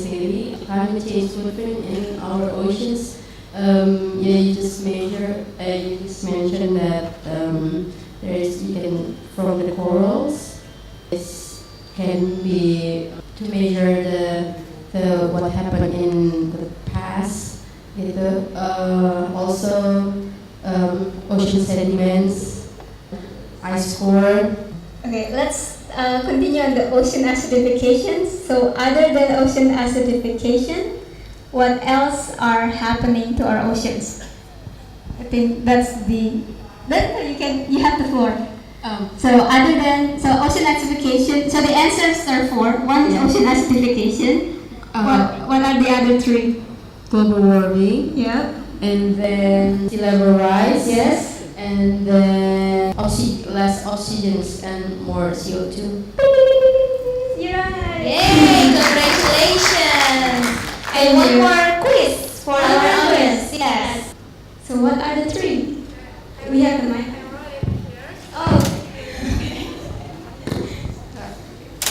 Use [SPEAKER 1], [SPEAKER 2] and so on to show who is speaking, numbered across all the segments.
[SPEAKER 1] daily climate change footprint in our oceans. You just mentioned that you can from the corals. This can be to measure the what happened in the past. Also ocean sediments, ice core.
[SPEAKER 2] Okay, let's continue on the ocean acidification. So other than ocean acidification, what else are happening to our oceans? I think that's the. Then you have the floor. So ocean acidification. So the answers are four. One is ocean acidification. What are the other three?
[SPEAKER 1] Global warming.
[SPEAKER 2] Yeah.
[SPEAKER 1] And then sea level rise.
[SPEAKER 2] Yes.
[SPEAKER 1] And then less oxygen and more CO2.
[SPEAKER 2] You're right.
[SPEAKER 3] Yay! Congratulations! And one more quiz for our audience. Yes.
[SPEAKER 2] So what are the three? We have the mic.
[SPEAKER 3] Oh.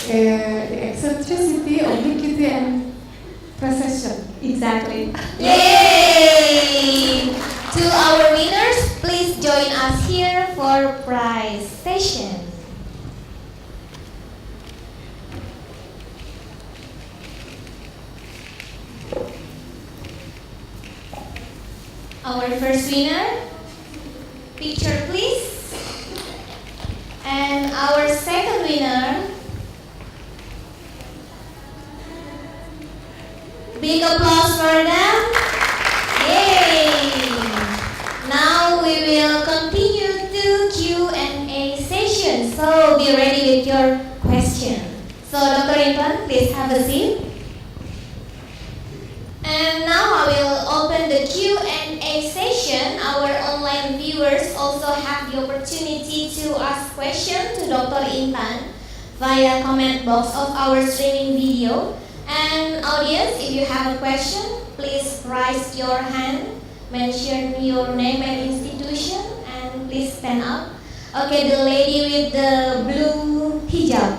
[SPEAKER 4] The eccentricity, obliquity, and precession.
[SPEAKER 2] Exactly.
[SPEAKER 3] Yay! To our winners, please join us here for prize session. Our first winner, picture please. And our second winner, big applause for them. Yay! Now we will continue to Q&A session. So be ready with your question. So Dr. Intan, please have a seat. And now I will open the Q&A session. Our online viewers also have the opportunity to ask questions to Dr. Intan via comment box of our streaming video. And audience, if you have a question, please raise your hand, mention your name and institution, and please stand up. Okay, the lady with the blue hijab.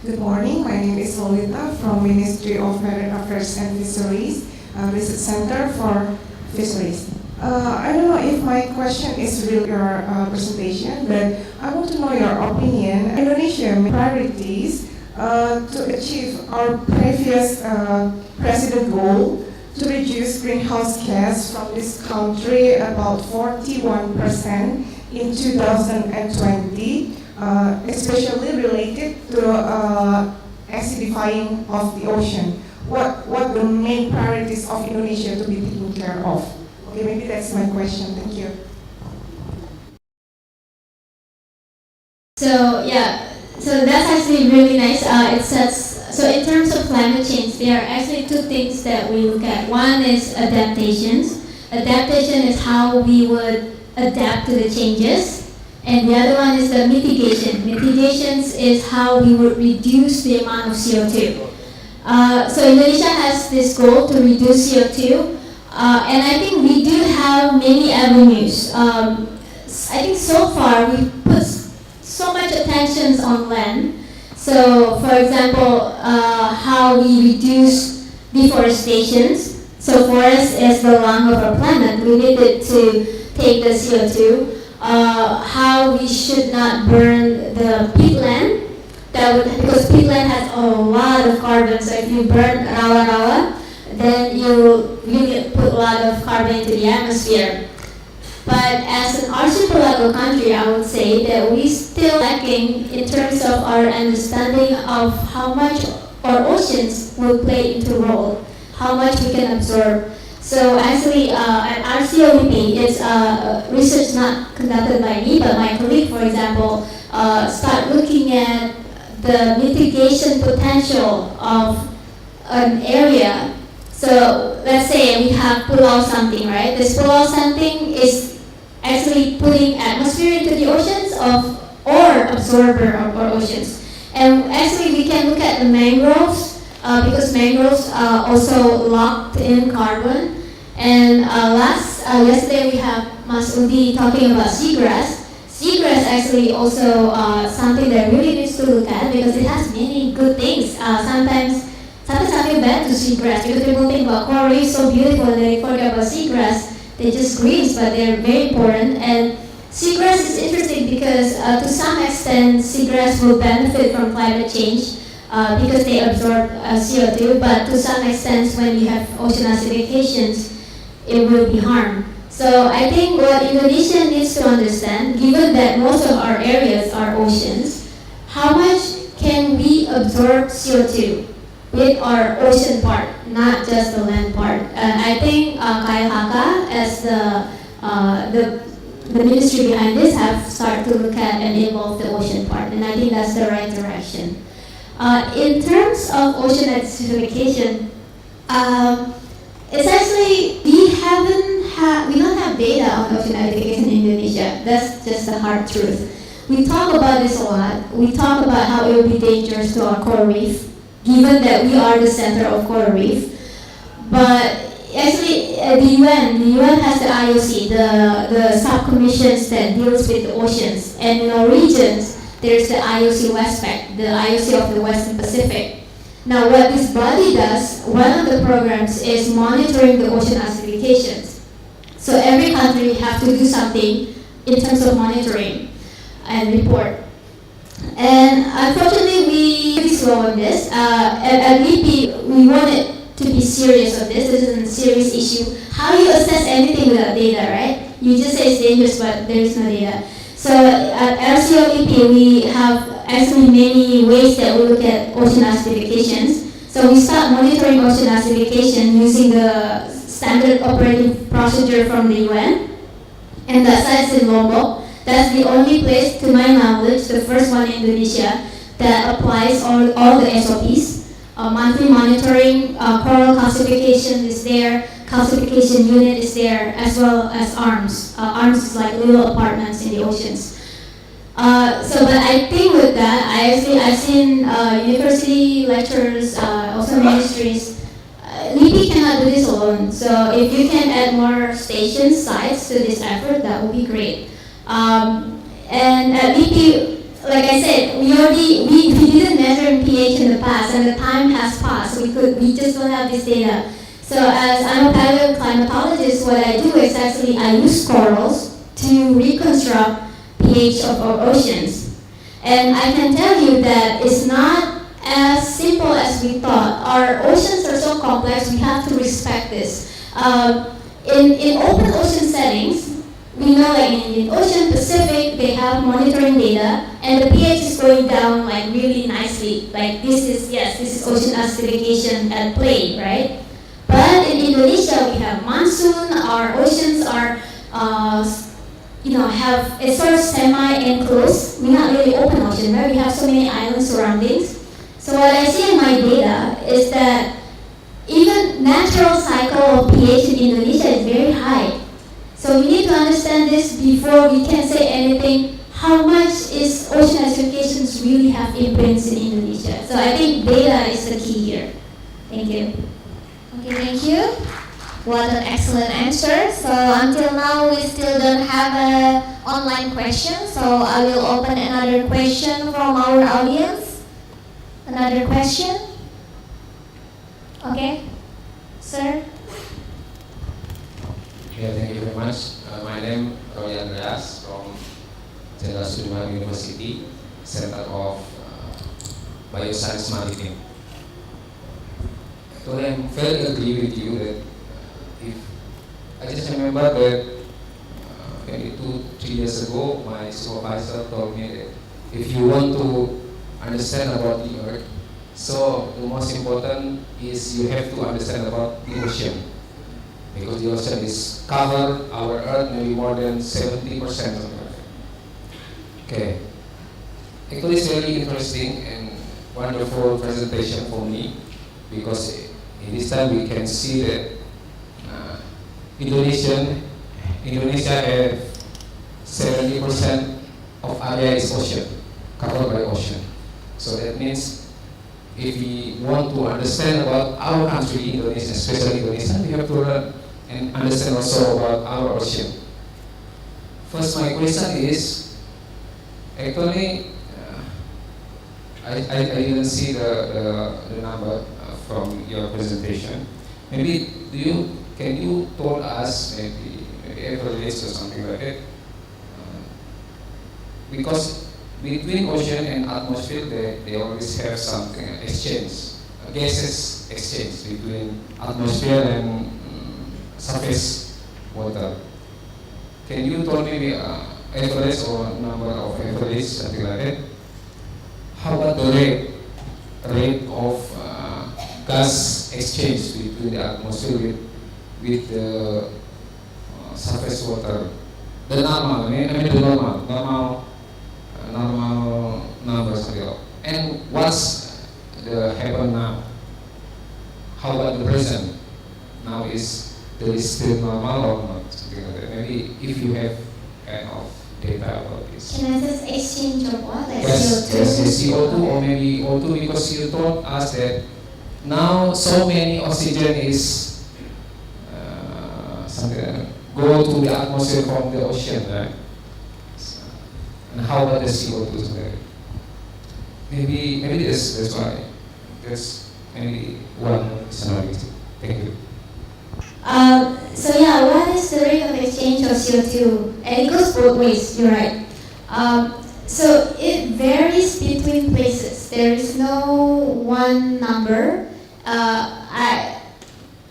[SPEAKER 5] Good morning, my name is Lolita from Ministry of Marine Affairs and Fisheries, Research Center for Fisheries. I don't know if my question is really your presentation, but I want to know your opinion. Indonesia priorities to achieve our previous president goal to reduce greenhouse gas from this country about 41% in 2020. Especially related to acidifying of the ocean. What the main priorities of Indonesia to be taken care of? Okay, maybe that's my question. Thank you.
[SPEAKER 6] So that's actually really nice. So in terms of climate change, there are actually two things that we look at. One is adaptations. Adaptation is how we would adapt to the changes. And the other one is the mitigation. Mitigations is how we would reduce the amount of CO2. So Indonesia has this goal to reduce CO2, and I think we do have many avenues. I think so far we put so much attention on land. So for example, how we reduce deforestations. So forest is the lung of our planet. We need it to take the CO2. How we should not burn the peatland, because peatland has a lot of carbon. So if you burn rawa-rawa, then you really put a lot of carbon into the atmosphere. But as an archipelago country, I would say that we still lacking in terms of our understanding of how much our oceans will play into role, how much we can absorb. So actually, at RCOEP, it's research not conducted by me, but my colleague, for example, start looking at the mitigation potential of an area. So let's say we have Pulau something, right? This Pulau something is actually putting atmosphere into the oceans or absorber of our oceans. And actually, we can look at the mangroves. Because mangroves also locked in carbon. And yesterday we have Mas Udi talking about seagrass. Seagrass actually also something that really needs to look at because it has many good things. Sometimes sometimes I feel bad to seagrass because people think about coral reefs so beautiful and they forget about seagrass. They're just greens, but they're very important. And seagrass is interesting because to some extent seagrass will benefit from climate change because they absorb CO2, but to some extent when you have ocean acidifications, it will be harmed. So I think what Indonesia needs to understand, given that most of our areas are oceans, how much can we absorb CO2 with our ocean part, not just the land part? And I think KLHK as the ministry behind this have started to look at and involve the ocean part, and I think that's the right direction. In terms of ocean acidification, it's actually we don't have data on ocean acidification in Indonesia. That's just the hard truth. We talk about this a lot. We talk about how it will be dangerous to our coral reef, given that we are the center of coral reef. But actually, the UN has the IOC, the sub-commissions that deals with the oceans. And in our regions, there's the IOC WESPAC, the IOC of the Western Pacific. Now, what this body does, one of the programs is monitoring the ocean acidifications. So every country have to do something in terms of monitoring and report. And unfortunately, we are slow on this. At LIPI, we wanted to be serious on this. This is a serious issue. How do you assess anything without data, right? You just say it's dangerous, but there is no data. So at LCO-LIPI, we have actually many ways that we look at ocean acidifications. So we start monitoring ocean acidification using the standard operating procedure from the UN. And that site's in Lombok. That's the only place, to my knowledge, the first one in Indonesia, that applies all the SOPs. Monthly monitoring, coral calcification is there, calcification unit is there, as well as ARMS. ARMS is like little apartments in the oceans. But I think with that, I've seen university lecturers, also ministries. LIPI cannot do this alone. So if you can add more station sites to this effort, that would be great. And at LIPI, like I said, we didn't measure in pH in the past, and the time has passed. We just don't have this data. So as I'm a paleoclimatologist, what I do is actually I use corals to reconstruct pH of our oceans. And I can tell you that it's not as simple as we thought. Our oceans are so complex, we have to respect this. In open ocean settings, we know like in Indian Ocean, Pacific, they have monitoring data, and the pH is going down like really nicely. Like this is ocean acidification at play, right? But in Indonesia, we have monsoon. Our oceans are, it's sort of semi-enclosed. We're not really open ocean, right? We have so many island surroundings. So what I see in my data is that even natural cycle of pH in Indonesia is very high. So we need to understand this before we can say anything. How much is ocean acidifications really have imprints in Indonesia? So I think data is the key here. Thank you.
[SPEAKER 3] Okay, thank you. What an excellent answer. So until now, we still don't have an online question. So I will open another question from our audience. Another question? Okay, sir.
[SPEAKER 7] Yeah, thank you very much. My name is Roy Andreas from Jenderal Sudirman University, Center of Bioscience Maritime. So I'm very agree with you that if I just remember that maybe 2-3 years ago, my supervisor told me that if you want to understand about the Earth, so the most important is you have to understand about the ocean. Because the ocean is cover our Earth maybe more than 70% of Earth. Okay. Actually, it's very interesting and wonderful presentation for me because in this time we can see that Indonesia have 70% of area is ocean, covered by ocean. So that means if we want to understand about our country, Indonesia, especially Indonesia, we have to learn and understand also about our ocean. First, my question is, actually, I didn't see the number from your presentation. Maybe can you told us maybe average or something like that? Because between ocean and atmosphere, they always have something exchange, gases exchange between atmosphere and surface water. Can you tell me average or number of average, something like that? How about the rate of gas exchange between the atmosphere with the surface water? The normal, the normal numbers. And what's the happen now? How about the present? Now is there is still normal or not? Something like that. Maybe if you have kind of data about this.
[SPEAKER 3] Can I just exchange of what? Like
[SPEAKER 7] Yes,
[SPEAKER 3] CO2?
[SPEAKER 7] yes, CO2 or maybe O2, because you told us that now so many oxygen is something go to the atmosphere from the ocean, right? And how about the CO2? Maybe that's why. That's maybe one scenario. Thank you.
[SPEAKER 6] So yeah, what is the rate of exchange of CO2? And it goes both ways, you're right. So it varies between places. There is no one number.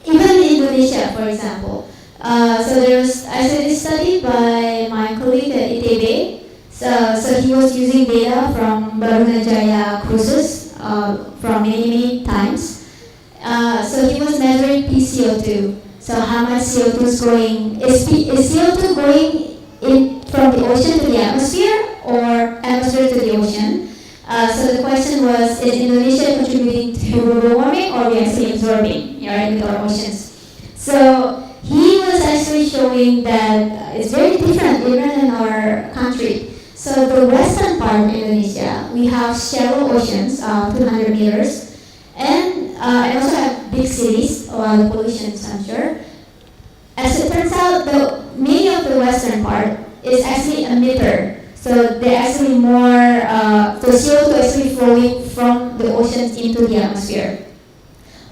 [SPEAKER 6] Even in Indonesia, for example. I did this study by my colleague at ITB. So he was using data from Barunajaya cruises from many times. So he was measuring PCO2. So how much CO2 is going? Is CO2 going in from the ocean to the atmosphere or atmosphere to the ocean? So the question was, is Indonesia contributing to global warming or are we actually absorbing, with our oceans? So he was actually showing that it's very different even in our country. So the western part of Indonesia, we have shallow oceans, 200 meters, and also have big cities, the pollution, I'm sure. As it turns out, many of the western part is actually a meter. So they're actually more, the CO2 actually flowing from the oceans into the atmosphere.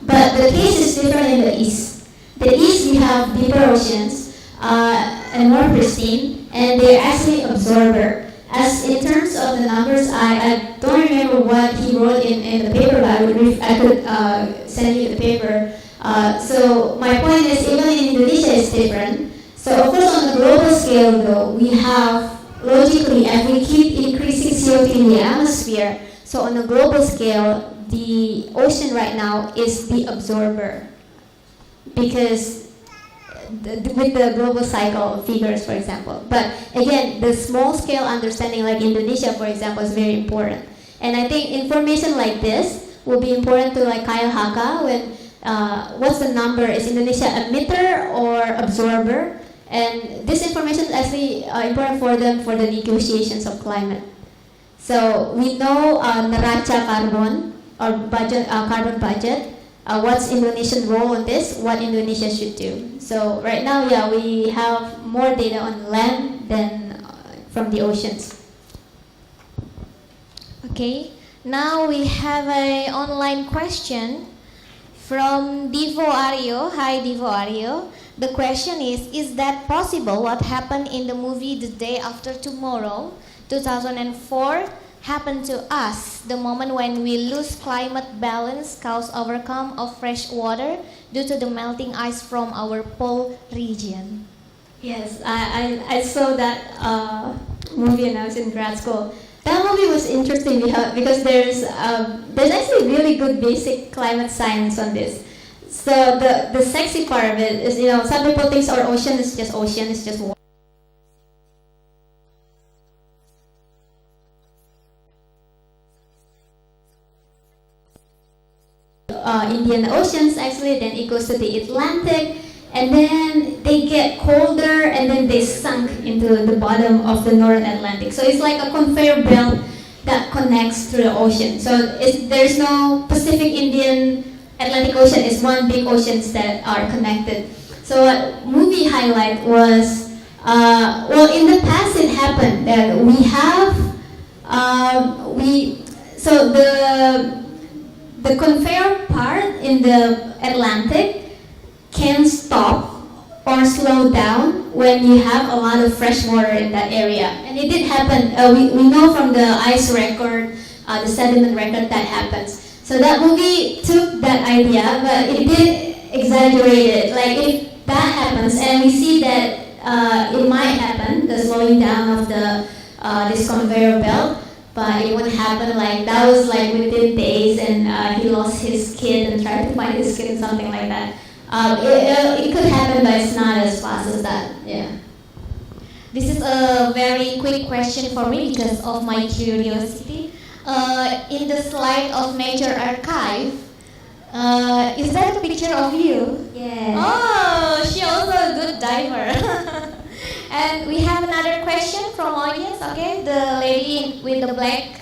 [SPEAKER 6] But the case is different in the east. The east, we have deeper oceans and more pristine, and they're actually absorber. As in terms of the numbers, I don't remember what he wrote in the paper, but I could send you the paper. So my point is, even in Indonesia, it's different. So of course, on the global scale, though, we have logically, as we keep increasing CO2 in the atmosphere, so on a global scale, the ocean right now is the absorber, because with the global cycle figures, for example. But again, the small scale understanding, like Indonesia, for example, is very important. And I think information like this will be important to like KLHK when what's the number? Is Indonesia emitter or absorber? And this information is actually important for them for the negotiations of climate. So we know neraca carbon or budget, carbon budget. What's Indonesian role on this? What Indonesia should do. So right now, yeah, we have more data on land than from the oceans.
[SPEAKER 3] Okay, now we have an online question from Divo Aryo. Hi, Divo Aryo. The question is that possible? What happened in the movie The Day After Tomorrow, 2004, happened to us, the moment when we lose climate balance cause overcome of fresh water due to the melting ice from our pole region.
[SPEAKER 6] Yes, I saw that movie when I was in grad school. That movie was interesting because there's actually really good basic climate science on this. So the sexy part of it is, some people think our ocean, it's just water. Indian Oceans actually, then it goes to the Atlantic, and then they get colder, and then they sunk into the bottom of the North Atlantic. So it's like a conveyor belt that connects to the ocean. So there's no Pacific, Indian, Atlantic Ocean. It's one big oceans that are connected. So what movie highlight was, in the past it happened that we have, the the conveyor part in the Atlantic can stop or slow down when you have a lot of fresh water in that area. And it did happen. We know from the ice record, the sediment record that happens. So that movie took that idea, but it did exaggerate it. Like if that happens, and we see that it might happen, the slowing down of the this conveyor belt, but it wouldn't happen like that was like within days, and he lost his kid and tried to find his kid, something like that. It could happen, but it's not as fast as that. Yeah.
[SPEAKER 3] This is a very quick question for me because of my curiosity. In the slide of Nature Archive, is that a picture of you?
[SPEAKER 6] Yeah.
[SPEAKER 3] Oh, she also a good diver. And we have another question from audience. Okay, the lady with the black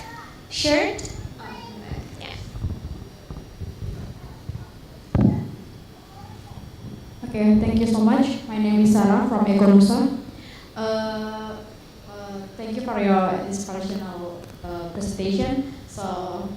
[SPEAKER 3] shirt. Yeah.
[SPEAKER 8] Okay, thank you so much. My name is Sarah from Ekonusa. Thank you for your inspirational presentation. So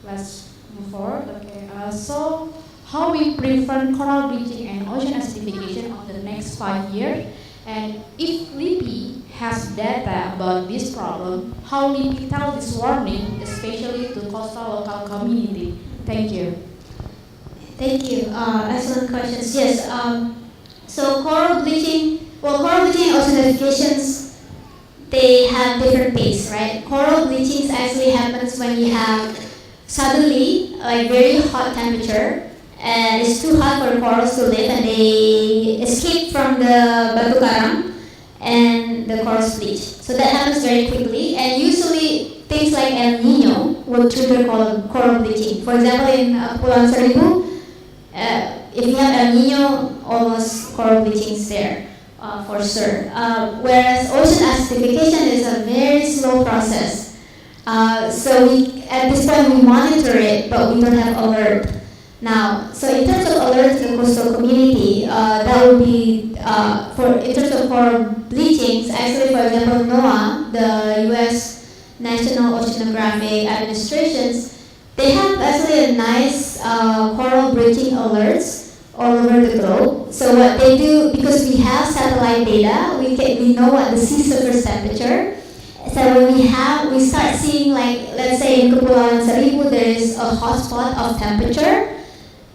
[SPEAKER 8] let's move forward. Okay. So how we prevent coral bleaching and ocean acidification of the next 5 years? And if LIPI has data about this problem, how LIPI tell this warning, especially to coastal local community? Thank you.
[SPEAKER 6] Thank you. Excellent questions. Yes. So coral bleaching and oceanifications, they have different pace, right? Coral bleaching actually happens when you have suddenly like very hot temperature, and it's too hot for corals to live, and they escape from the batu karang, and the corals bleach. So that happens very quickly, and usually things like El Nino will trigger coral bleaching. For example, in Pulau Seribu, if you have El Nino, almost coral bleaching is there for sure. Whereas ocean acidification is a very slow process. So at this point we monitor it, but we don't have alert. Now, so in terms of alert to the coastal community, that would be in terms of coral bleachings. Actually, for example, NOAA, the U.S. National Oceanographic Administrations, they have actually a nice coral bleaching alerts all over the globe. So what they do, because we have satellite data, we know what the sea surface temperature. So when we start seeing, like, let's say in Kepulauan Seribu there is a hotspot of temperature,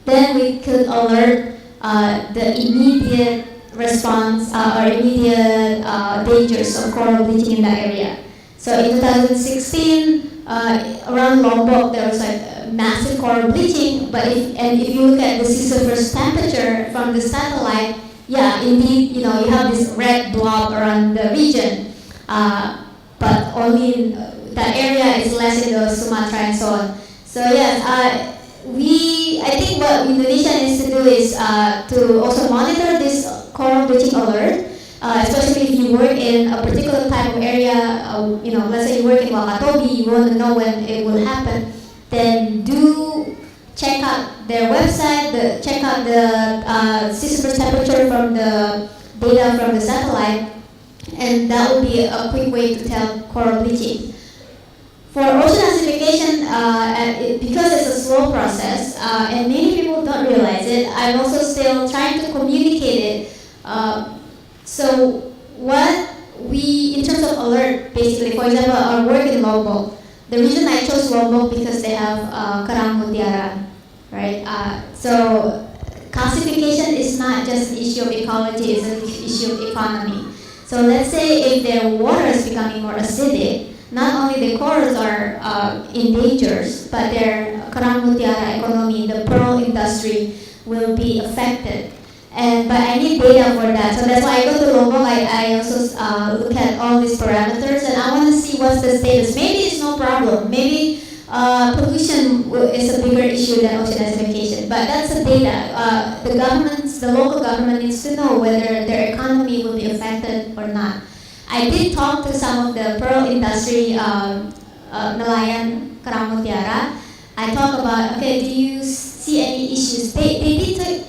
[SPEAKER 6] then we could alert the immediate response or immediate dangers of coral bleaching in that area. So in 2016, around Lombok there was like massive coral bleaching, but if you look at the sea surface temperature from the satellite, yeah, indeed, you have this red blob around the region, but only in that area is less in the Sumatra and so on. So yes, I think what Indonesia needs to do is to also monitor this coral bleaching alert, especially if you work in a particular type of area. Let's say you work in Wakatobi, you want to know when it will happen. Then do check out their website, check out the sea surface temperature from the data from the satellite, and that would be a quick way to tell coral bleaching. For ocean acidification, because it's a slow process, and many people don't realize it, I'm also still trying to communicate it. So what in terms of alert, basically, for example, our work in Lombok, the reason I chose Lombok because they have Kerang Mutiara, right? So calcification is not just an issue of ecology, it's an issue of economy. So let's say if their water is becoming more acidic, not only the corals are in danger, but their Kerang Mutiara economy, the pearl industry, will be affected. But I need data for that. So that's why I go to Lombok. I also look at all these parameters, and I want to see what's the status. Maybe it's no problem. Maybe pollution is a bigger issue than ocean acidification. But that's the data. The local government needs to know whether their economy will be affected or not. I did talk to some of the pearl industry nelayan Kerang Mutiara. I talked about, okay, do you see any issues? They did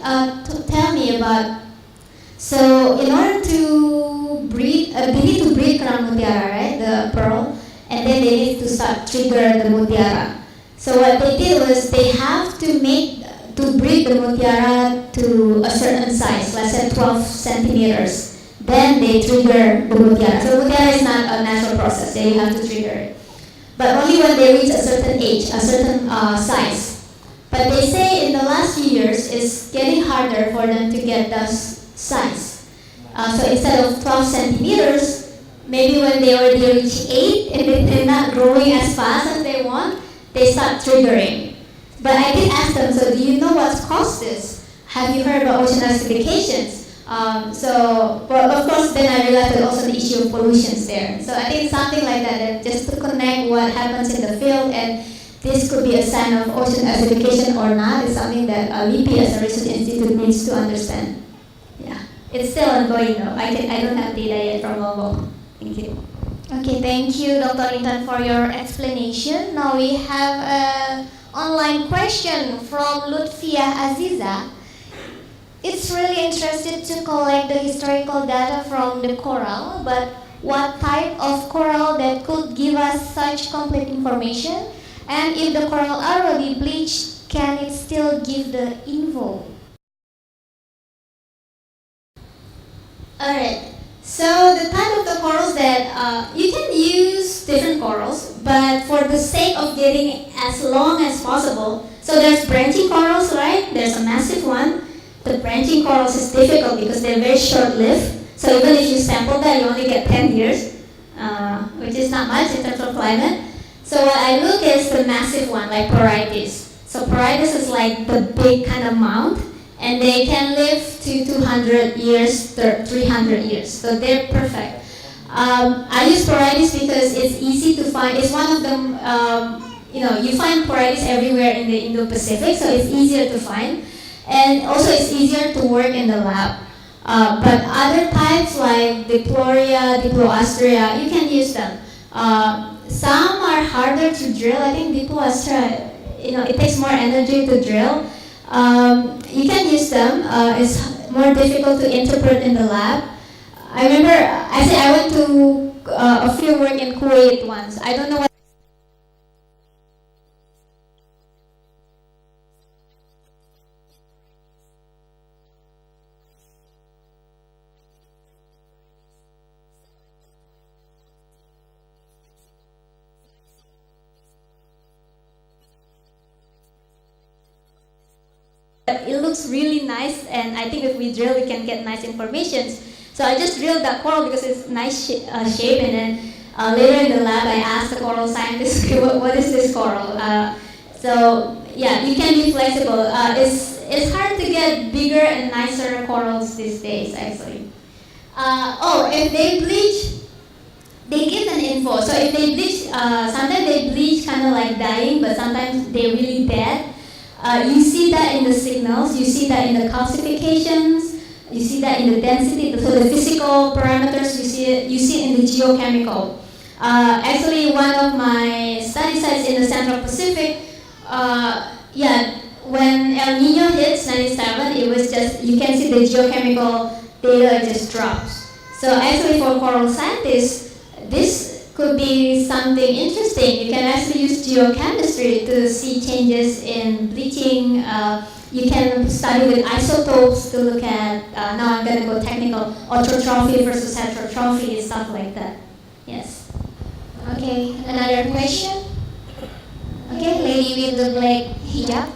[SPEAKER 6] tell me about, so in order to breed, they need to breed Kerang Mutiara, right, the pearl, and then they need to start trigger the Mutiara. So what they did was they have to breed the mutiara to a certain size, let's say 12 centimeters. Then they trigger the mutiara. So mutiara is not a natural process, they have to trigger it. But only when they reach a certain age, a certain size. But they say in the last few years, it's getting harder for them to get that size. So instead of 12 centimeters, maybe when they already reach 8 and they're not growing as fast as they want, they start triggering. But I did ask them, so do you know what's caused this? Have you heard about ocean acidifications? Well, of course, then I realized there's also the issue of pollutions there. So I think something like that, just to connect what happens in the field, and this could be a sign of ocean acidification or not, is something that LIPI as a research institute needs to understand. Yeah, it's still ongoing though. I don't have data yet from Lombok. Thank you.
[SPEAKER 3] Okay, thank you, Dr. Intan, for your explanation. Now we have an online question from Lutfia Aziza. It's really interested to collect the historical data from the coral, but what type of coral that could give us such complete information? And if the coral are already bleached, can it still give the info?
[SPEAKER 6] Alright, so the type of the corals that you can use different corals, but for the sake of getting as long as possible, so there's branching corals, right? There's a massive one. The branching corals is difficult because they're very short-lived. So even if you sample that, you only get 10 years, which is not much in terms of climate. So what I look is the massive one, like Porites. So Porites is like the big kind of mound, and they can live to 200 years, 300 years. So they're perfect. I use Porites because it's easy to find. It's one of them, you find Porites everywhere in the Indo-Pacific, so it's easier to find. And also it's easier to work in the lab. But other types like Diploria, Diploastria, you can use them. Some are harder to drill. I think Diploastria, it takes more energy to drill. You can use them. It's more difficult to interpret in the lab. I remember, I went to a field work in Kuwait once. I don't know what. It looks really nice, and I think if we drill, we can get nice information. So I just drilled that coral because it's nice shape, and then later in the lab, I asked the coral scientist, okay, what is this coral? So yeah, you can be flexible. It's hard to get bigger and nicer corals these days, actually. If they bleach, they give an info. So if they bleach, sometimes they bleach kind of like dying, but sometimes they're really dead. You see that in the signals, you see that in the calcifications, you see that in the density, so the physical parameters, you see it in the geochemical. Actually, one of my study sites in the Central Pacific, when El Nino hits 97, it was just, you can see the geochemical data just drops. So actually for coral scientists, this could be something interesting. You can actually use geochemistry to see changes in bleaching. You can study with isotopes to look at, now I'm going to go technical, autotrophy versus heterotrophy, stuff like that. Yes.
[SPEAKER 3] Okay, another question? Okay, lady with the black hijab.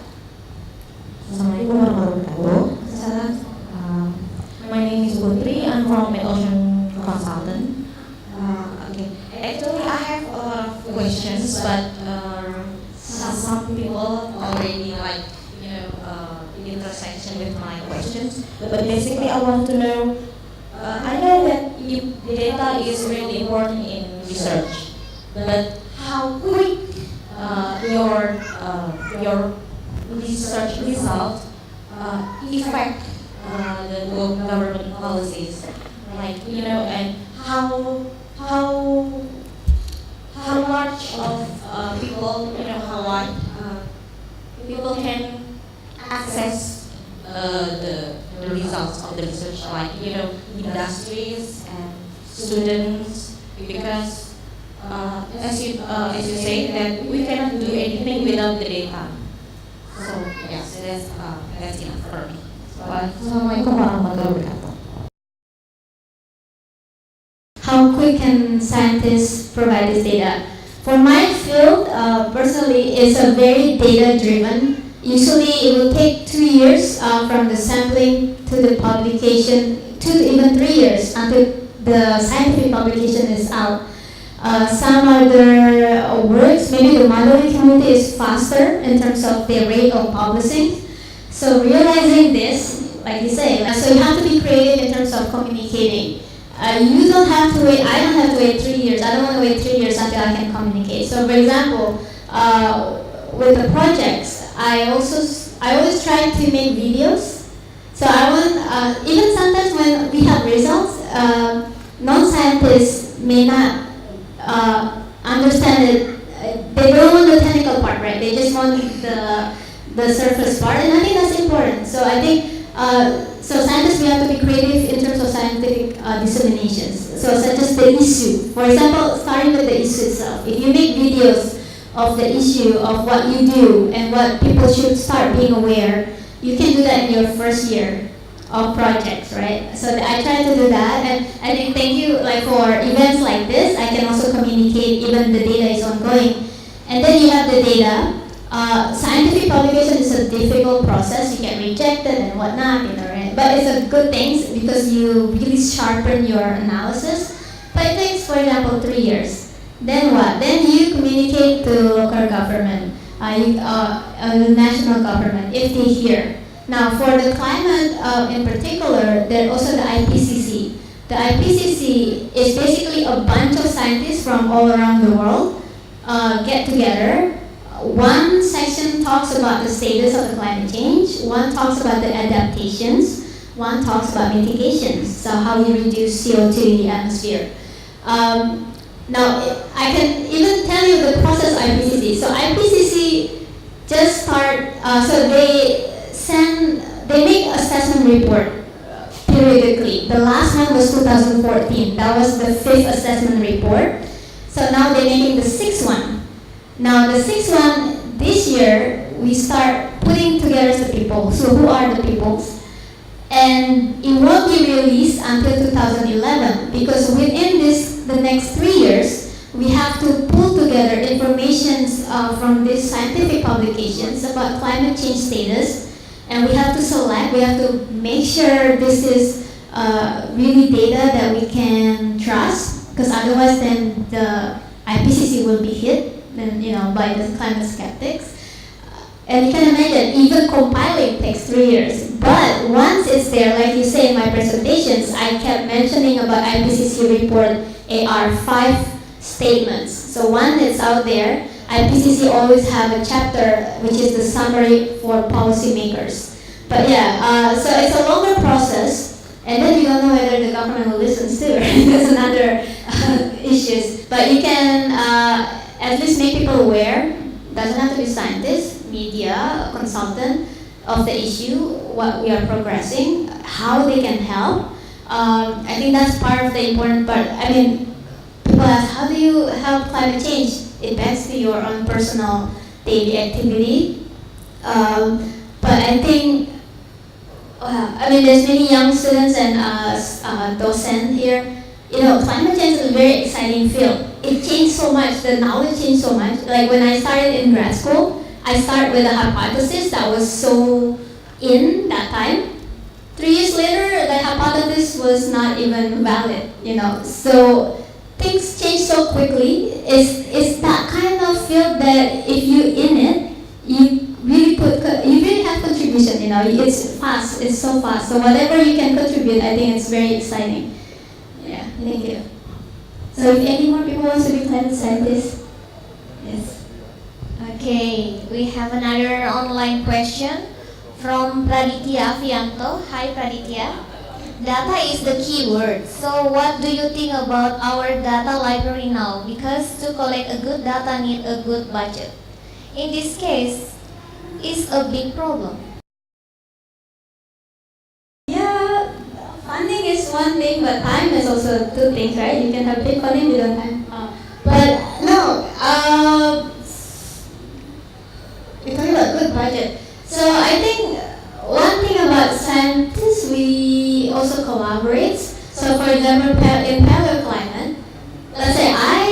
[SPEAKER 9] Assalamualaikum warahmatullahi wabarakatuh. My name is Putri. I'm from Ocean Consultant. Actually, I have a lot of questions, but some people already in intersection with my questions. But basically, I want to know. I know that data is really important in research, but how quick your research result affect the government policies, and how much of people, how much people can access the results of the research, like industries and students, because as you say, that we cannot do anything without the data. So yes, that's enough for me. Assalamualaikum warahmatullahi wabarakatuh.
[SPEAKER 6] How quick can scientists provide this data? For my field, personally, it's a very data-driven. Usually, it will take 2 years from the sampling to the publication, to even 3 years until the scientific publication is out. Some other works, maybe the modeling community is faster in terms of the rate of publishing. So realizing this, like you say, so you have to be creative in terms of communicating. You don't have to wait, I don't have to wait 3 years. I don't want to wait 3 years until I can communicate. So for example, with the projects, I always try to make videos. So I want, even sometimes when we have results, non-scientists may not understand it. They don't want the technical part, right? They just want the surface part, and I think that's important. So I think, so scientists, we have to be creative in terms of scientific disseminations. So such as the issue. For example, starting with the issue itself. If you make videos of the issue of what you do and what people should start being aware, you can do that in your first year of projects, right? So I try to do that, and I think thank you for events like this. I can also communicate even the data is ongoing, and then you have the data. Scientific publication is a difficult process. You get rejected and whatnot, right? But it's a good thing because you really sharpen your analysis. But it takes, for example, 3 years. Then what? Then you communicate to local government, national government, if they hear. Now, for the climate in particular, there's also the IPCC. The IPCC is basically a bunch of scientists from all around the world get together. One section talks about the status of the climate change, one talks about the adaptations, one talks about mitigations, so how we reduce CO2 in the atmosphere. Now, I can even tell you the process of IPCC. So IPCC just start, so they make assessment report periodically. The last one was 2014. That was the 5th assessment report. So now they're making the 6th one. Now the 6th one, this year, we start putting together the people. So who are the peoples? And it won't be released until 2011 because within the next 3 years, we have to pull together information from these scientific publications about climate change status, and we have to select, we have to make sure this is really data that we can trust, because otherwise then the IPCC will be hit by the climate skeptics. And you can imagine, even compiling takes 3 years. But once it's there, like you say in my presentations, I kept mentioning about IPCC report AR5 statements. So one is out there. IPCC always have a chapter which is the summary for policymakers. But yeah, so it's a longer process, and then you don't know whether the government will listen to. That's another issues. But you can at least make people aware. Doesn't have to be scientists, media, consultant of the issue, what we are progressing, how they can help. I think that's part of the important part. I mean, people ask, how do you help climate change? It backs to your own personal daily activity. But I think, there's many young students and docents here. Climate change is a very exciting field. It changed so much, the knowledge changed so much. Like when I started in grad school, I started with a hypothesis that was so in that time. 3 years later, the hypothesis was not even valid, So things change so quickly. It's that kind of field that if you're in it, you really have contribution, It's fast, it's so fast. So whatever you can contribute, I think it's very exciting. Yeah, thank you. So if any more people want to be climate scientists, yes.
[SPEAKER 3] Okay, we have another online question from Praditya Fianto. Hi Praditya. Data is the key word. So what do you think about our data library now? Because to collect a good data need a good budget. In this case, it's a big problem.
[SPEAKER 6] Yeah, funding is one thing, but time is also two things, right? You can have big funding without time. But no, we're talking about good budget. So I think one thing about scientists, we also collaborate. So for example, in paleoclimate, let's say I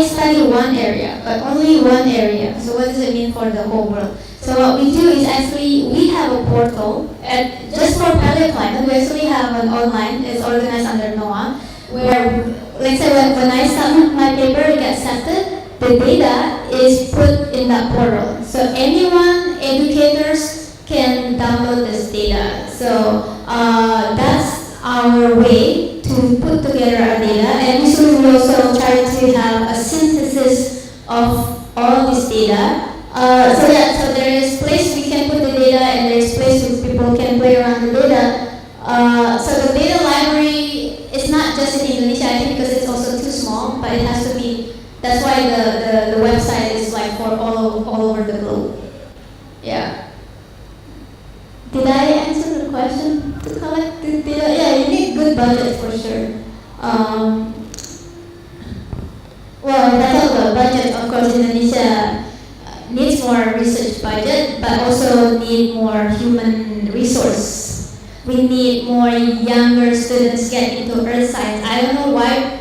[SPEAKER 6] study one area, but only one area. So what does it mean for the whole world? So what we do is actually we have a portal, and just for paleoclimate, we actually have an online. It's organized under NOAA, where let's say when I submit my paper, it gets accepted. The data is put in that portal. So anyone, educators can download this data. So that's our way to put together our data. And usually we also try to have a synthesis of all this data. So there is place we can put the data, and there is place where people can play around the data. So the data library is not just in Indonesia, I think, because it's also too small, but it has to be. That's why the website is like for all over the globe. Yeah. Did I answer the question to collect the data? Yeah, you need good budget for sure. Well, if I talk about budget, of course, Indonesia needs more research budget, but also need more human resource. We need more younger students get into earth science. I don't know why.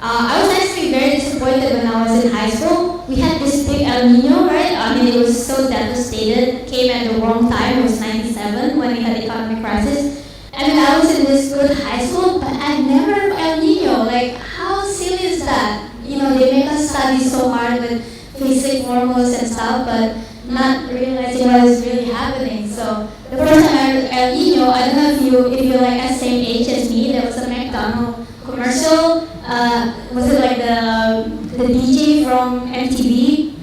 [SPEAKER 6] I was actually very disappointed when I was in high school. We had this big El Nino, right? I mean, it was so devastated. Came at the wrong time. It was '97 when we had the economic crisis. I mean, I was in this good high school, but I never heard of El Nino. Like, how silly is that? You know, they make us study so hard with physics, formulas, and stuff, but not realizing what is really happening. So the first time I heard El Nino, I don't know if you're like at the same age as me. There was a McDonald's commercial. Was it like the DJ from MTV?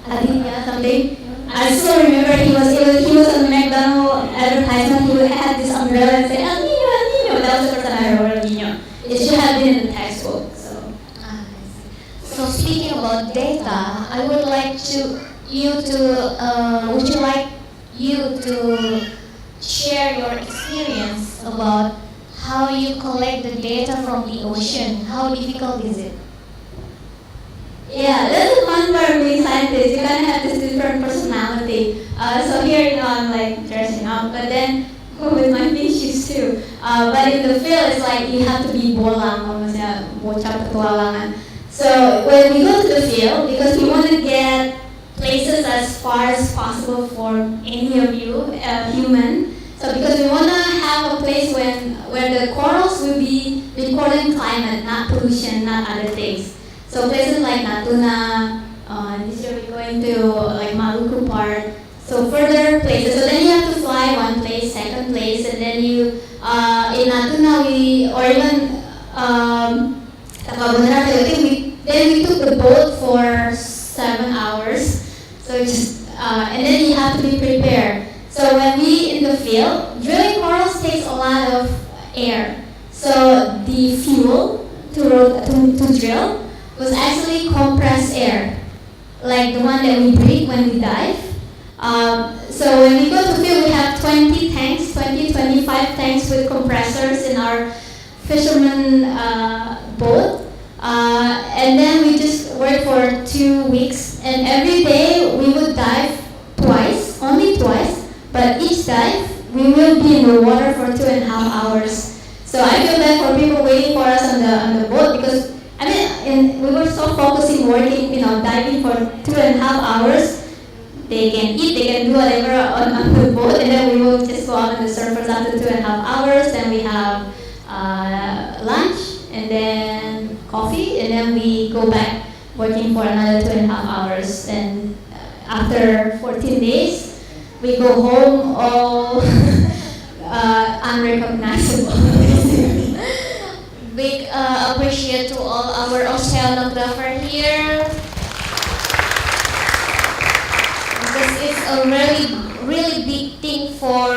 [SPEAKER 6] Aditya something. I still remember he was on the McDonald's advertisement. He had this umbrella and said El Nino, El Nino. That was the first time I heard El Nino. It should have been in the textbook.
[SPEAKER 3] So speaking about data, I would like would you like you to share your experience about how you collect the data from the ocean? How difficult is it?
[SPEAKER 6] Yeah, that's the fun part of being scientist. You kind of have this different personality. So here, I'm like dressing up, but then with my issues too. But in the field, it's like you have to be bolang, maksudnya bocah petualangan. So when we go to the field, because we want to get places as far as possible for any of you, human. So because we want to have a place where the corals will be recording climate, not pollution, not other things. So places like Natuna, this year we're going to like Maluku Park. So further places. So then you have to fly one place, second place, and then you in Natuna or even then we took the boat for 7 hours. So and then you have to be prepared. So when we in the field, drilling corals takes a lot of air. So the fuel to drill was actually compressed air, like the one that we breathe when we dive. So when we go to field, we have 25 tanks with compressors in our fisherman boat. And then we just worked for 2 weeks, and every day we would dive only twice, but each dive we will be in the water for 2.5 hours. So I feel bad for people waiting for us on the boat, because I mean, we were so focusing, working, diving for 2.5 hours. They can eat, they can do whatever on the boat, and then we will just go out on the surface after 2.5 hours. Then we have lunch, and then coffee, and then we go back working for another 2.5 hours. And after 14 days, we go home all unrecognizable.
[SPEAKER 3] Big appreciate to all our oceanographer here, because it's a really big thing for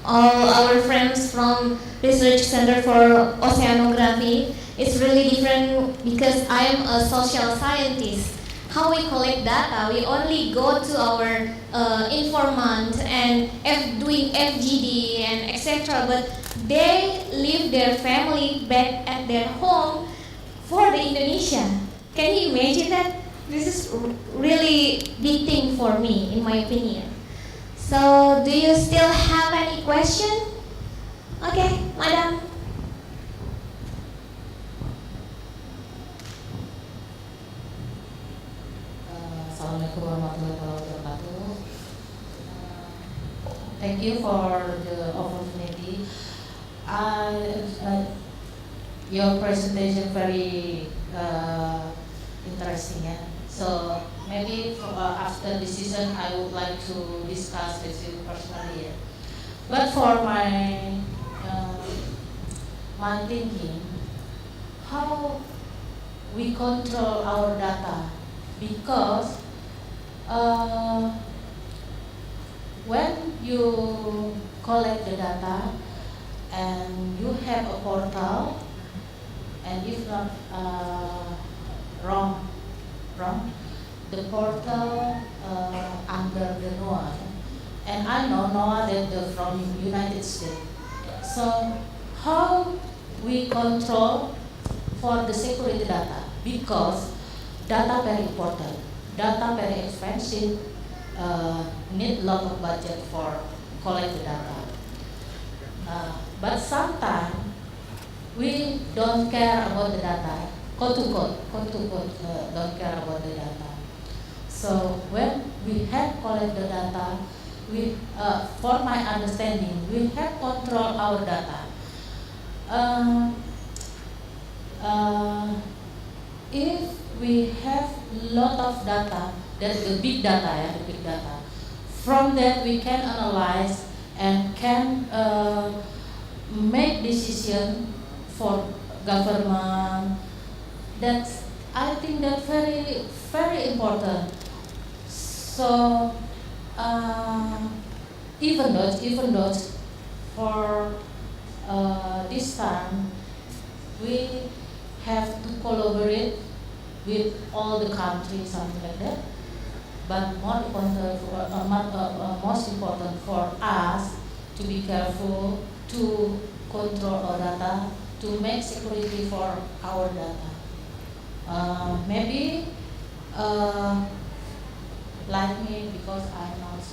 [SPEAKER 3] all our friends from Research Center for Oceanography. It's really different because I am a social scientist. How we collect data, we only go to our informant and doing FGD and etc. But they leave their family back at their home for the Indonesia. Can you imagine that? This is really big thing for me, in my opinion. So, do you still have any question? Okay, madam.
[SPEAKER 10] Assalamualaikum warahmatullahi wabarakatuh. Thank you for the opportunity. Your presentation very interesting. Yeah? So maybe after this session, I would like to discuss with you personally. Yeah? But for my thinking, how we control our data, because when you collect the data and you have a portal, and if not wrong, the portal under the NOAA, and I know NOAA that they're from United States. So how we control for the security data, because data very important, data very expensive, need a lot of budget for collect the data. But sometimes we don't care about the data, quote to quote, don't care about the data. So when we have collect the data, we, for my understanding, we have control our data. If we have lot of data, that's the big data, the big data. From that we can analyze and can make decision for government. That's, I think that's very, very important. So even though for this time we have to collaborate with all the countries, something like that. But most important for us to be careful, to control our data, to make security for our data. Maybe like me, because I'm not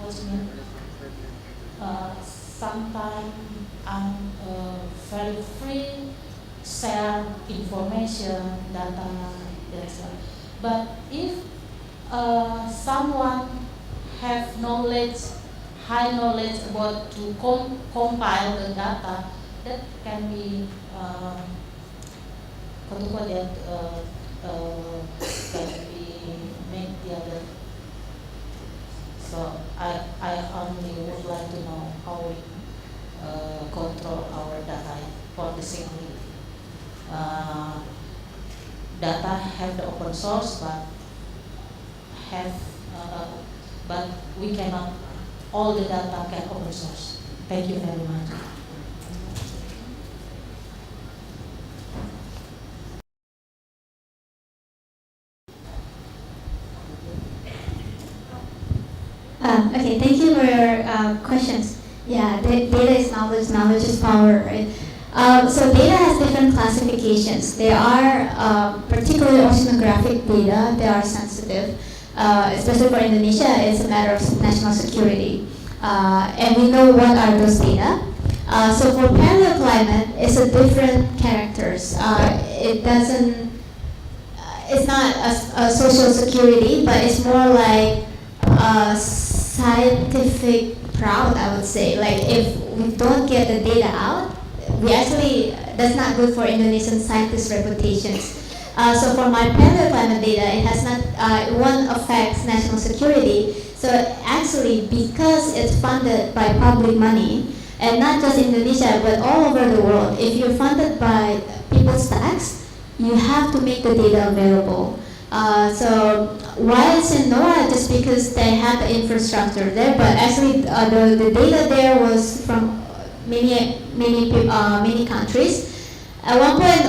[SPEAKER 10] what's name? Sometimes I'm very free, share information, data, etc. But if someone have knowledge, high knowledge about to compile the data, that can be can be make the other. So I only would like to know how we control our data for the security. Data have the open source, but we cannot, all the data can open source. Thank you very much.
[SPEAKER 6] Okay, thank you for your questions. Yeah, data is knowledge, knowledge is power, right? So data has different classifications. There are particularly oceanographic data. They are sensitive, especially for Indonesia. It's a matter of national security, and we know what are those data. So for paleoclimate, it's a different characters. It doesn't. It's not a social security, but it's more like scientific proud, I would say. Like if we don't get the data out, we actually, that's not good for Indonesian scientists' reputations. So for my paleoclimate data, it has not, one affects national security. So actually, because it's funded by public money, and not just Indonesia, but all over the world, if you're funded by people's tax, you have to make the data available. So why it's in NOAA, just because they have the infrastructure there, but actually the data there was from many countries. At one point,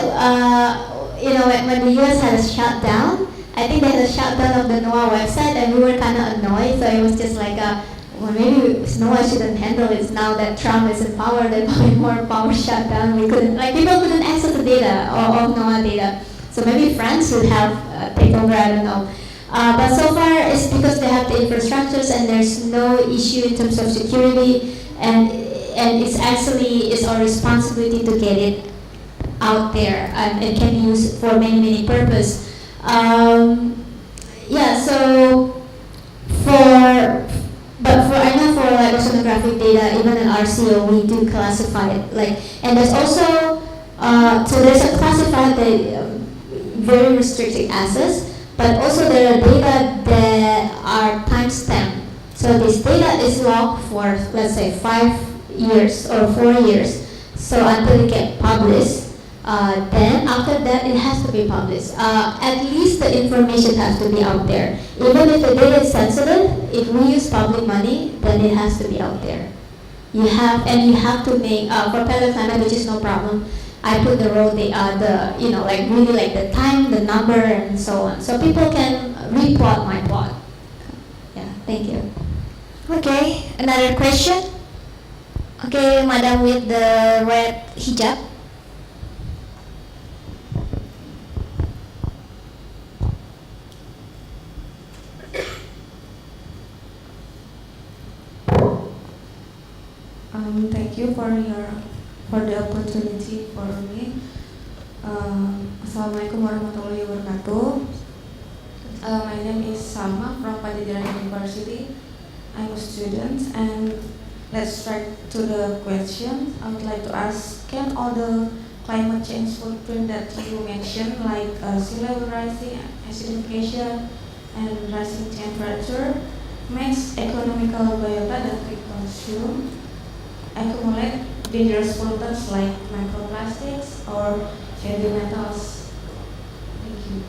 [SPEAKER 6] when the US had a shutdown, I think they had a shutdown of the NOAA website, and we were kind of annoyed. So it was just like, well, maybe NOAA shouldn't handle it now that Trump is in power. There probably more power shut down. We couldn't, like, people couldn't access the data or NOAA data. So maybe France would have take over. I don't know. But so far, it's because they have the infrastructures and there's no issue in terms of security, and it's actually it's our responsibility to get it out there, and it can be used for many purposes. Yeah, so I know for like oceanographic data, even in RCO, we do classify it. Like, and there's also so there's a classified very restricted access, but also there are data that are timestamped. So this data is logged for, let's say, 5 years or 4 years. So until it gets published, then after that it has to be published. At least the information has to be out there. Even if the data is sensitive, if we use public money, then it has to be out there. You have to make for paleoclimate, which is no problem. I put the row, like really like the time, the number, and so on. So people can replot my plot. Yeah, thank you.
[SPEAKER 3] Okay, another question. Okay, madam with the red hijab.
[SPEAKER 11] Thank you for the opportunity for me. Assalamualaikum warahmatullahi wabarakatuh. My name is Salma from Pajajaran University. I'm a student, and let's straight to the question. I would like to ask: can all the climate change footprint that you mentioned, like sea level rising, acidification, and rising temperature, makes economical biota that we consume accumulate dangerous pollutants like microplastics or heavy metals? Thank you.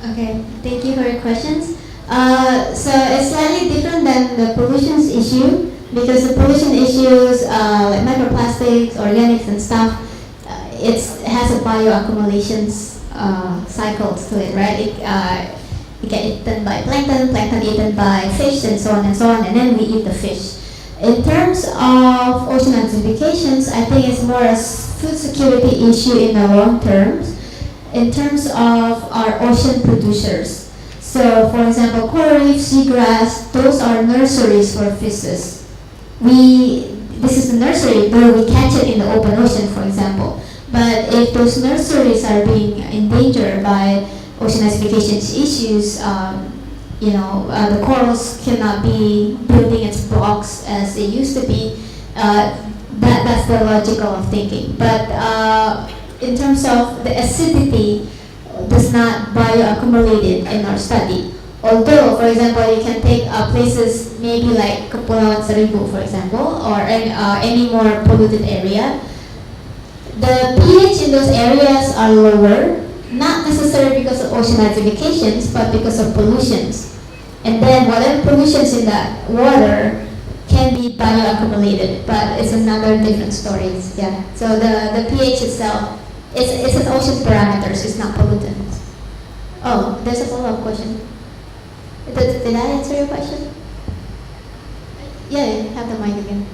[SPEAKER 6] Okay, thank you for your questions. So it's slightly different than the pollution issue, because the pollution issues like microplastics, organics, and stuff, it has a bioaccumulations cycles to it, right? It get eaten by plankton eaten by fish, and so on, and then we eat the fish. In terms of ocean acidifications, I think it's more a food security issue in the long terms. In terms of our ocean producers, so for example, coral reef, seagrass, those are nurseries for fishes. This is the nursery where we catch it in the open ocean, for example. But if those nurseries are being endangered by ocean acidification issues, the corals cannot be building its blocks as they used to be. That's the logical of thinking. But in terms of the acidity, does not bioaccumulate in our study. Although, for example, you can take places maybe like Kepulauan Seribu, for example, or any more polluted area. The pH in those areas are lower, not necessarily because of ocean acidifications, but because of pollutions. And then whatever pollutions in that water can be bioaccumulated, but it's another different story. Yeah. So the pH itself, it's an ocean parameters, it's not pollutants. Oh, there's a follow-up question. Did I answer your question? Yeah, you have the mic again.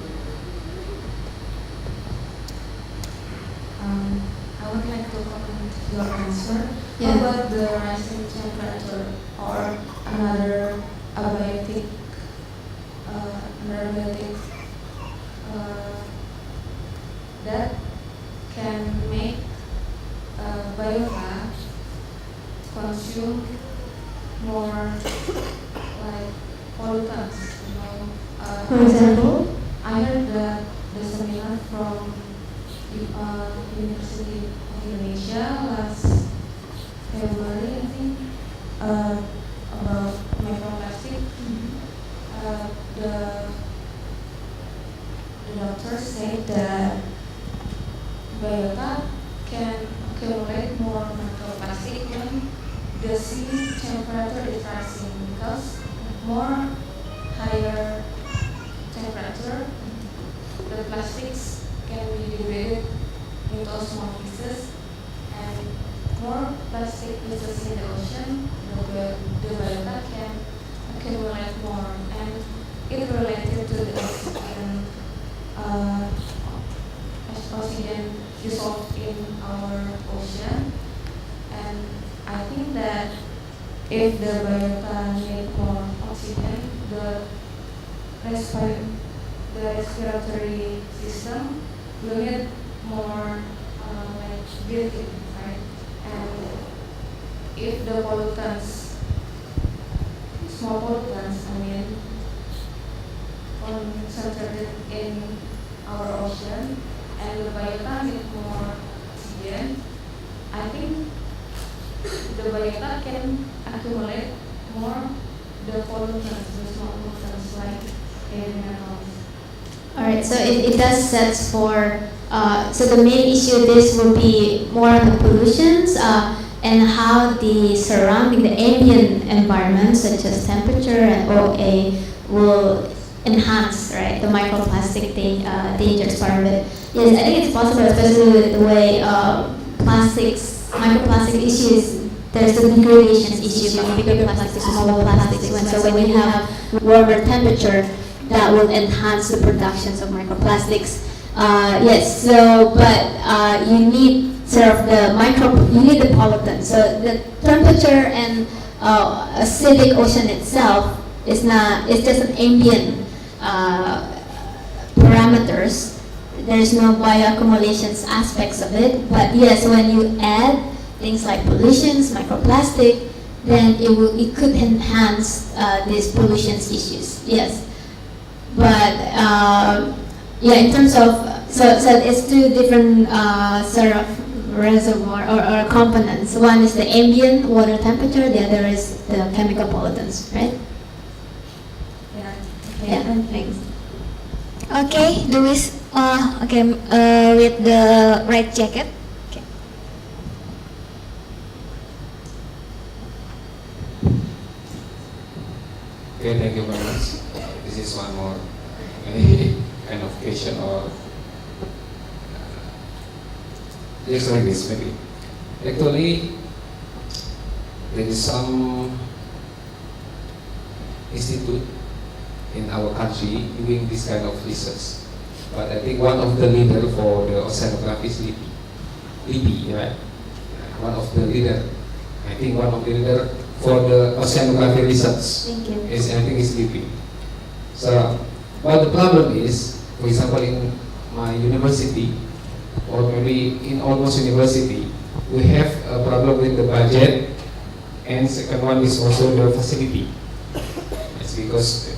[SPEAKER 11] I would like to comment your answer.
[SPEAKER 6] Yeah.
[SPEAKER 11] How about the rising temperature or another abiotic that can make biota consume more like pollutants,
[SPEAKER 6] For example?
[SPEAKER 11] I heard that the seminar from University of Indonesia last February, I think, about microplastic. The doctor said that biota can accumulate more microplastic when the sea temperature is rising, because more higher temperature, the plastics can be degraded into small pieces, and more plastic pieces in the ocean, the that if the biota need more oxygen, respi- the respiratory system will need more like breathing, right? And if the pollutants, small pollutants, concentrated in our ocean, and the biota need more oxygen, I think the biota can accumulate more the pollutants, the small pollutants like heavy metals.
[SPEAKER 6] Alright, so it does sets for, so the main issue this will be more on the pollutions and how the surrounding, the ambient environment such as temperature and OA will enhance, right, the microplastic dangers part of it. Yes, I think it's possible, especially with the way microplastic issues, there's the degradation issue from bigger plastics to smaller plastics. So when you have warmer temperature, that will enhance the productions of microplastics. Yes, so but you need sort of you need the pollutants. So the temperature and acidic ocean itself is not, it's just an ambient parameters. There's no bioaccumulations aspects of it, but yes, when you add things like pollutions, microplastic, then it could enhance these pollutions issues. Yes, but yeah, in terms of so it's two different sort of reservoir or components. One is the ambient water temperature, the other is the chemical pollutants, right? Yeah, thanks.
[SPEAKER 3] Okay, Louis. Okay, with the red jacket. Okay.
[SPEAKER 7] Okay, thank you very much. This is one more kind of question or just like this maybe. Actually, there is some institute in our country doing this kind of research. But I think one of the leader for the oceanography is LIPI, right? One of the leader. I think one of the leader for the oceanography research is, I think, is LIPI. So, but the problem is, for example, in my university, or maybe in almost university, we have a problem with the budget, and second one is also the facility. It's because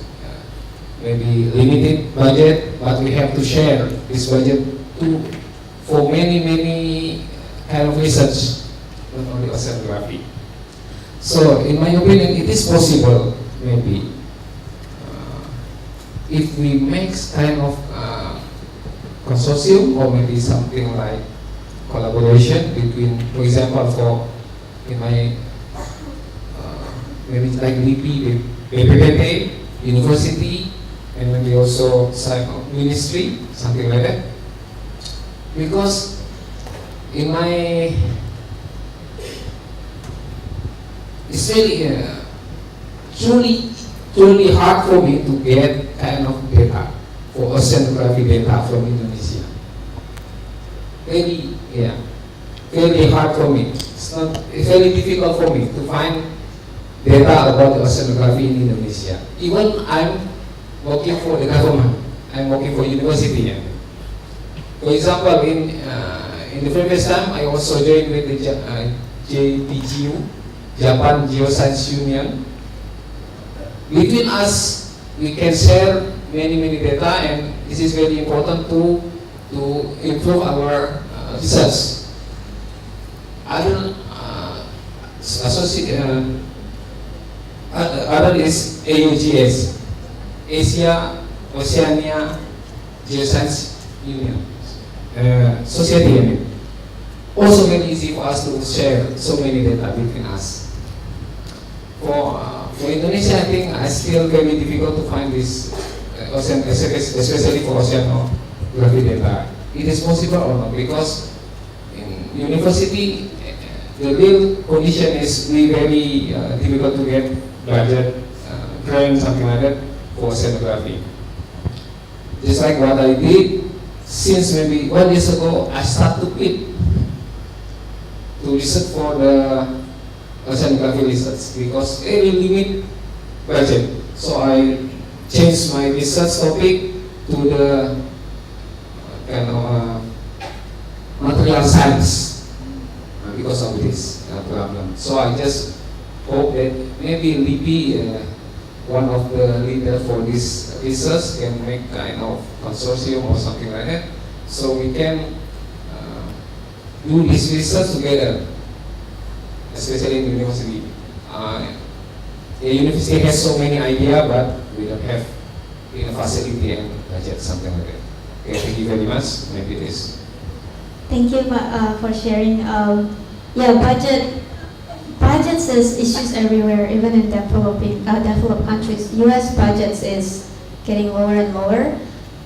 [SPEAKER 7] maybe limited budget, but we have to share this budget for many kind of research, not only oceanography. So, in my opinion, it is possible maybe if we make kind of consortium or maybe something like collaboration between, for example, for in my maybe like LIPI, BPPT, university, and maybe also ministry, something like that. Because in my, it's very truly hard for me to get kind of data for oceanography data from Indonesia. Very hard for me. It's very difficult for me to find data about the oceanography in Indonesia. Even I'm working for the government, I'm working for university. For example, in the previous time, I also joined with the JPGU, Japan Geoscience Union. Between us, we can share many data, and this is very important to improve our research. Other is AUGS, Asia Oceania Geoscience Union Society. Also very easy for us to share so many data between us. For Indonesia, I think it's still very difficult to find this ocean, especially for oceanography data. It is possible or not? Because in university, the real condition is very difficult to get budget, grant, something like that for oceanography. Just like what I did, since maybe 1 year ago, I started to quit to research for the oceanography research because very limit budget. So I changed my research topic to the kind of material science because of this problem. So I just hope that maybe LIPI, one of the leader for this research, can make kind of consortium or something like that, so we can do this research together, especially in university. The university has so many ideas, but we don't have facility and budget, something like that. Okay, thank you very much. Maybe this.
[SPEAKER 2] Thank you for sharing. Budgets is issues everywhere, even in developed countries. U.S. budgets is getting lower and lower,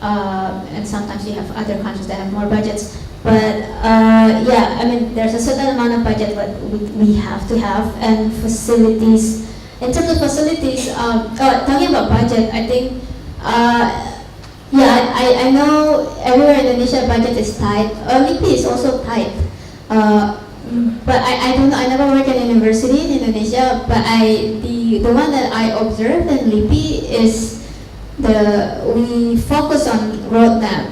[SPEAKER 2] and sometimes you have other countries that have more budgets. But there's a certain amount of budget that we have to have, and facilities. In terms of facilities, talking about budget, I think, I know everywhere in Indonesia budget is tight. LIPI is also tight. But I don't know, I never worked in a university in Indonesia, but the one that I observed in LIPI is we focus on roadmap.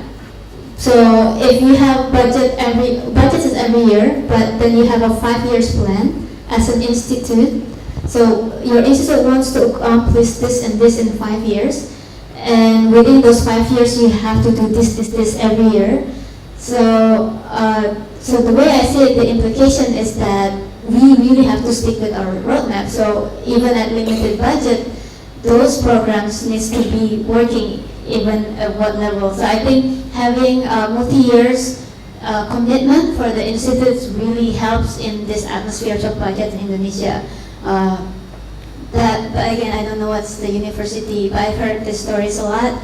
[SPEAKER 2] So if you have budget is every year, but then you have a 5 years plan as an institute. So your institute wants to accomplish this and this in 5 years, and within those 5 years you have to do this every year. So the way I see it, the implication is that we really have to stick with our roadmap. So even at limited budget, those programs needs to be working even at what level. So I think having multi-years commitment for the institutes really helps in this atmosphere of budget in Indonesia. But again, I don't know what's the university, but I've heard these stories a lot.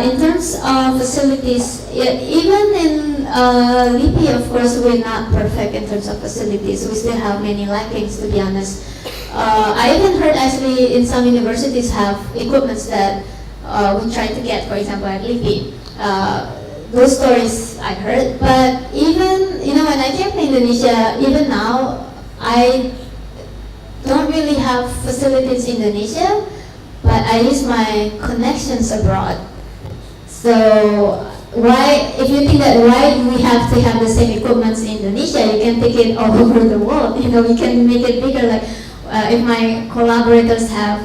[SPEAKER 2] In terms of facilities, even in LIPI, of course, we're not perfect in terms of facilities. We still have many lackings, to be honest. I even heard actually in some universities have equipments that we try to get, for example, at LIPI. Those stories I heard, but even, when I came to Indonesia, even now, I don't really have facilities in Indonesia, but I use my connections abroad. So if you think that why do we have to have the same equipment in Indonesia, you can take it all over the world. We can make it bigger. Like if my collaborators have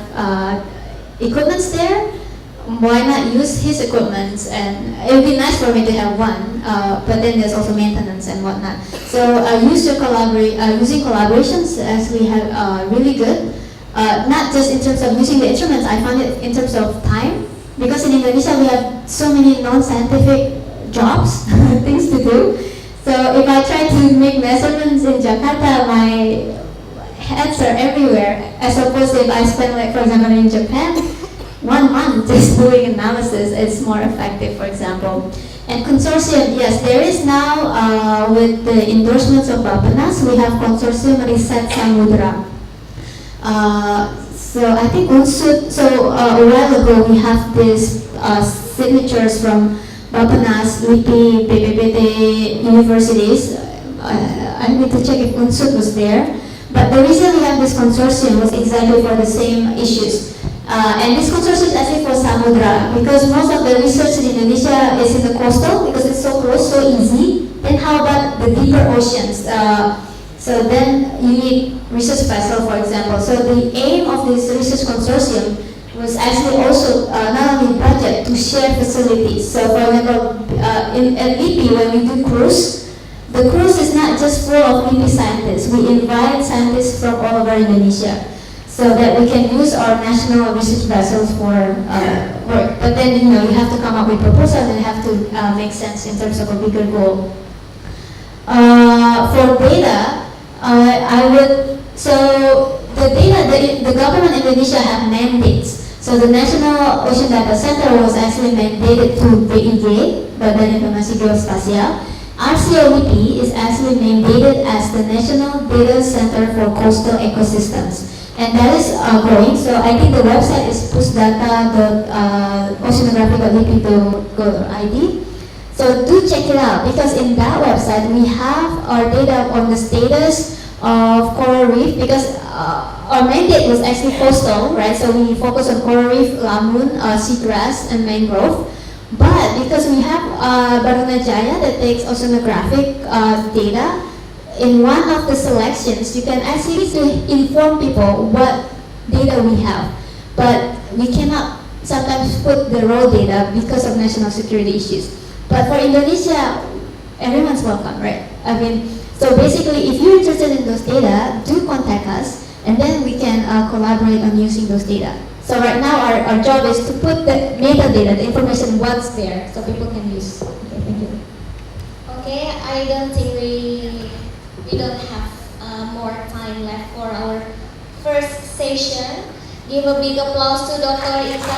[SPEAKER 2] equipments there, why not use his equipment? And it would be nice for me to have one, but then there's also maintenance and whatnot. So using collaborations actually have really good. Not just in terms of using the instruments, I found it in terms of time. Because in Indonesia we have so many non-scientific jobs, things to do. So if I try to make measurements in Jakarta, my heads are everywhere. As opposed to if I spend, like for example, in Japan, 1 month just doing analysis, it's more effective, for example. And consortium, yes, there is now, with the endorsements of Bappenas, we have consortium Riset Samudra. So I think also, a while ago we have these signatures from Bappenas, LIPI, BPPT universities. I need to check if UNSUD was there. But the reason we have this consortium was exactly for the same issues. And this consortium is actually for Samudra, because most of the research in Indonesia is in the coastal, because it's so close, so easy. Then how about the deeper oceans? So then you need research vessel, for example. So the aim of this research consortium was actually also not only budget, to share facilities. So for example, at LIPI, when we do cruise, the cruise is not just full of LIPI scientists. We invite scientists from all over Indonesia, so that we can use our national research vessels for work. But then, you have to come up with proposals and have to make sense in terms of a bigger goal. For data, the data, the government in Indonesia have mandates. So the National Ocean Data Center was actually mandated to BIG, Badan Informasi Geospasial. RCOEP is actually mandated as the National Data Center for Coastal Ecosystems. And that is growing. So I think the website is pusdata.oceanography.lipi.go.id. So do check it out, because in that website we have our data on the status
[SPEAKER 6] of coral reef because our mandate was actually coastal, right? So we focus on coral reef, lamun, seagrass, and mangrove. But because we have Barunajaya that takes oceanographic data, in one of the selections, you can actually inform people what data we have. But we cannot sometimes put the raw data because of national security issues. But for Indonesia, everyone's welcome, right? I mean, so basically, if you're interested in those data, do contact us, and then we can collaborate on using those data. So right now, our job is to put the metadata, the information, what's there, so people can use. Okay, thank you.
[SPEAKER 3] Okay, I don't think we don't have more time left for our first session. Give a big applause to Dr. Intan.